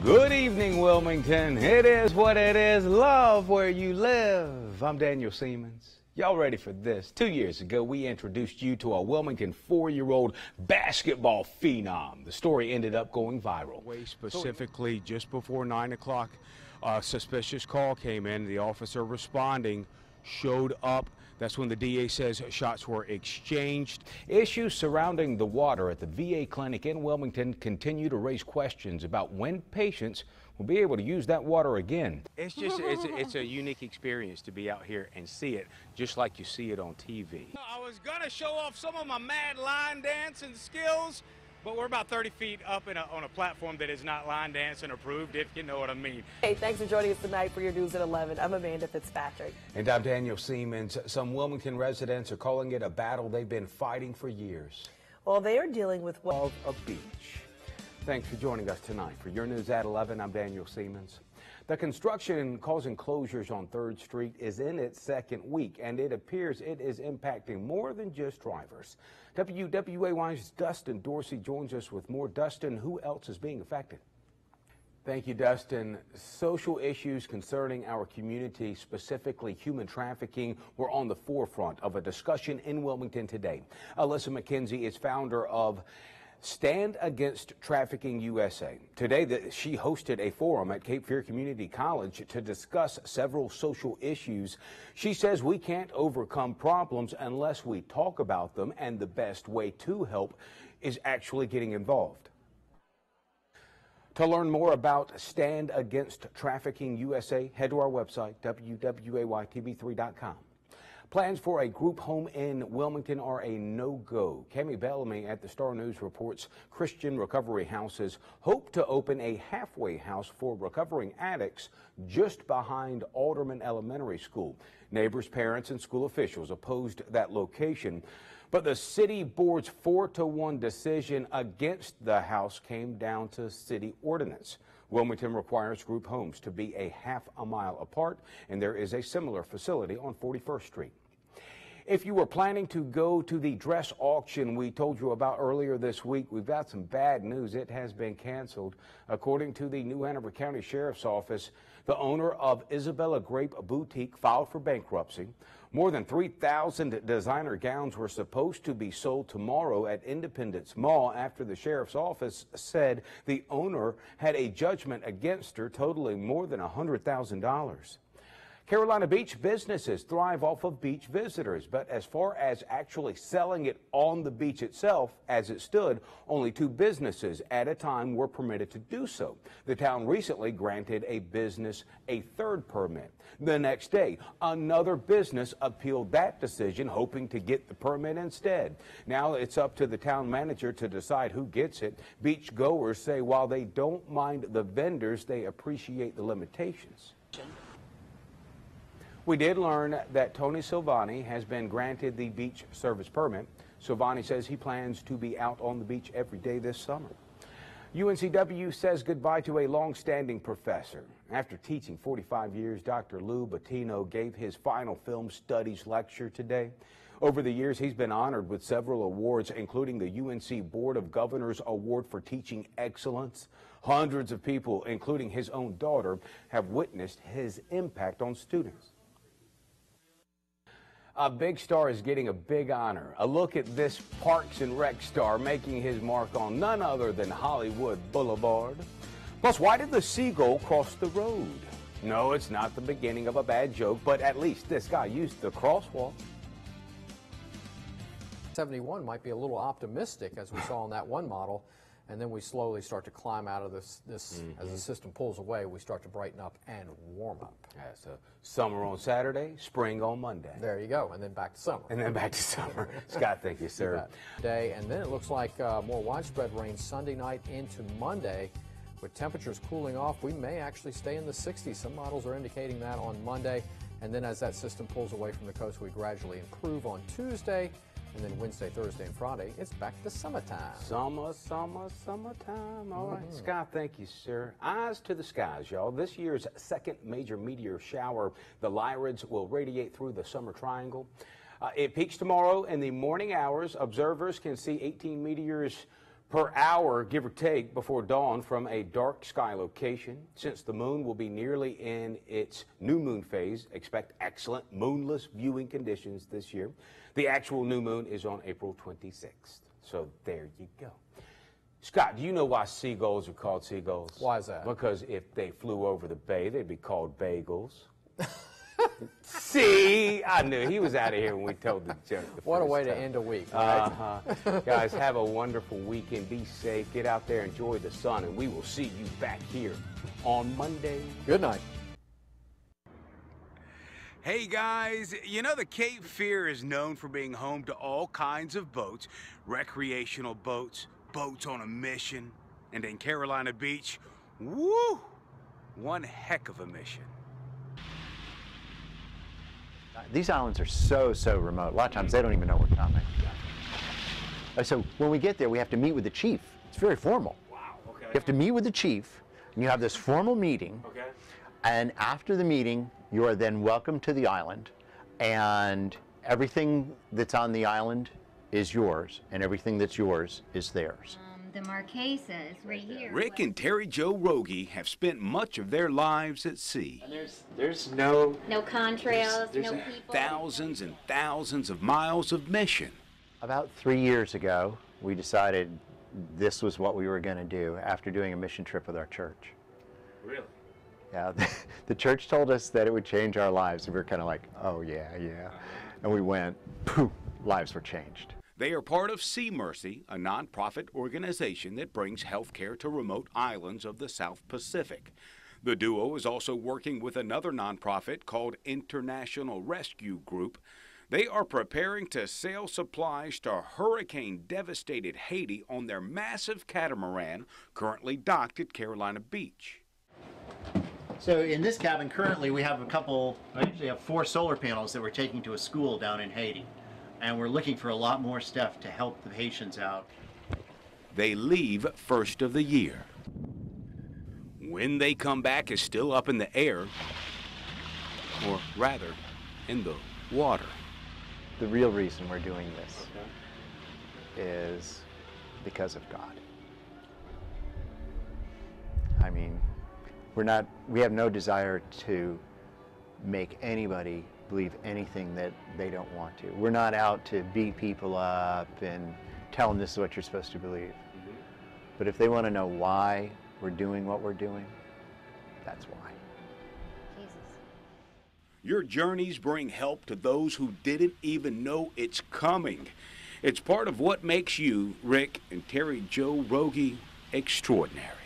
Good evening, Wilmington. It is what it is. Love where you live. I'm Daniel Seamans. Y'all ready for this? 2 years ago, we introduced you to a Wilmington 4-year-old basketball phenom. The story ended up going viral. Specifically, just before 9 o'clock, a suspicious call came in. The officer responding showed up. That's when the DA says shots were exchanged. Issues surrounding the water at the VA clinic in Wilmington continue to raise questions about when patients will be able to use that water again. It's a unique experience to be out here and see it just like you see it on TV. I was gonna show off some of my mad line dancing skills, but we're about 30 feet up on a platform that is not line dancing approved, if you know what I mean. Hey, thanks for joining us tonight for your news at 11. I'm Amanda Fitzpatrick. And I'm Daniel Seamans. Some Wilmington residents are calling it a battle they've been fighting for years. Well, they are dealing with of a beach. Thanks for joining us tonight. For your news at 11, I'm Daniel Seamans. The construction causing closures on 3rd Street is in its second week, and it appears it is impacting more than just drivers. WWAY's Dustin Dorsey joins us with more. Dustin, who else is being affected? Thank you, Dustin. Social issues concerning our community, specifically human trafficking, were on the forefront of a discussion in Wilmington today. Alyssa McKenzie is founder of Stand Against Trafficking USA. Today, she hosted a forum at Cape Fear Community College to discuss several social issues. She says we can't overcome problems unless we talk about them, and the best way to help is actually getting involved. To learn more about Stand Against Trafficking USA, head to our website, wwaytv3.com. Plans for a group home in Wilmington are a no-go. Cami Bellamy at the Star News reports Christian recovery houses hope to open a halfway house for recovering addicts just behind Alderman Elementary School. Neighbors, parents, and school officials opposed that location, but the city board's 4-1 decision against the house came down to city ordinance. Wilmington requires group homes to be a half a mile apart, and there is a similar facility on 41st Street. If you were planning to go to the dress auction we told you about earlier this week, we've got some bad news. It has been canceled. According to the New Hanover County Sheriff's Office, the owner of Isabella Grape Boutique filed for bankruptcy. More than 3,000 designer gowns were supposed to be sold tomorrow at Independence Mall after the Sheriff's Office said the owner had a judgment against her totaling more than $100,000. Carolina Beach businesses thrive off of beach visitors, but as far as actually selling it on the beach itself, as it stood, only 2 businesses at a time were permitted to do so. The town recently granted a business a 3rd permit. The next day, another business appealed that decision, hoping to get the permit instead. Now it's up to the town manager to decide who gets it. Beach goers say while they don't mind the vendors, they appreciate the limitations. We did learn that Tony Silvani has been granted the beach service permit. Silvani says he plans to be out on the beach every day this summer. UNCW says goodbye to a long-standing professor. After teaching 45 years, Dr. Lou Bettino gave his final film studies lecture today. Over the years, he's been honored with several awards, including the UNC Board of Governors Award for Teaching Excellence. Hundreds of people, including his own daughter, have witnessed his impact on students. A big star is getting a big honor. A look at this Parks and Rec star making his mark on none other than Hollywood Boulevard. Plus, why did the seagull cross the road? No, it's not the beginning of a bad joke, but at least this guy used the crosswalk. 71 might be a little optimistic, as we saw on that one model, and then we slowly start to climb out of this as the system pulls away, we start to brighten up and warm up. Yeah, so summer on Saturday, spring on Monday. There you go, and then back to summer. And then back to summer. Scott, thank you, sir. Day, and then it looks like more widespread rain Sunday night into Monday. With temperatures cooling off, we may actually stay in the 60s. Some models are indicating that on Monday, and then as that system pulls away from the coast, we gradually improve on Tuesday. And then Wednesday, Thursday, and Friday, it's back to summertime. Summer, summer, summertime. All right, Scott, thank you, sir. Eyes to the skies, y'all. This year's second major meteor shower, the Lyrids, will radiate through the summer triangle. It peaks tomorrow in the morning hours. Observers can see 18 meteors per hour, give or take, before dawn from a dark sky location. Since the moon will be nearly in its new moon phase, expect excellent moonless viewing conditions this year. The actual new moon is on April 26th. So there you go. Scott, do you know why seagulls are called seagulls? Why is that? Because if they flew over the bay, they'd be called bagels. See, I knew he was out of here when we told the joke. What a way to end a week, right? Guys, have a wonderful weekend. Be safe. Get out there, enjoy the sun, and we will see you back here on Monday. Good night. Hey guys, you know the Cape Fear is known for being home to all kinds of boats, recreational boats, boats on a mission, and in Carolina Beach, woo, one heck of a mission. These islands are so remote. A lot of times they don't even know we're coming. So when we get there, we have to meet with the chief. It's very formal. Wow, okay. You have to meet with the chief, and you have this formal meeting. Okay. And after the meeting, you are then welcome to the island, and everything that's on the island is yours, and everything that's yours is theirs. The Marquesas, right here. Rick and Terry Jo Rogie have spent much of their lives at sea. And there's no contrails, there's no a people. Thousands and thousands of miles of mission. About 3 years ago, we decided this was what we were going to do after doing a mission trip with our church. Really? Yeah, the church told us that it would change our lives, and we were kind of like, oh yeah. And we went, poof, lives were changed. They are part of Sea Mercy, a nonprofit organization that brings health care to remote islands of the South Pacific. The duo is also working with another nonprofit called International Rescue Group. They are preparing to sail supplies to hurricane-devastated Haiti on their massive catamaran currently docked at Carolina Beach. So in this cabin currently we have I actually have 4 solar panels that we're taking to a school down in Haiti. And we're looking for a lot more stuff to help the Haitians out. They leave first of the year. When they come back is still up in the air, or rather, in the water. The real reason we're doing this is because of God. I mean, we have no desire to make anybody believe anything that they don't want to. We're not out to beat people up and tell them this is what you're supposed to believe. But if they want to know why we're doing what we're doing, that's why. Jesus. Your journeys bring help to those who didn't even know it's coming. It's part of what makes you, Rick and Terry Jo Rogie, extraordinary.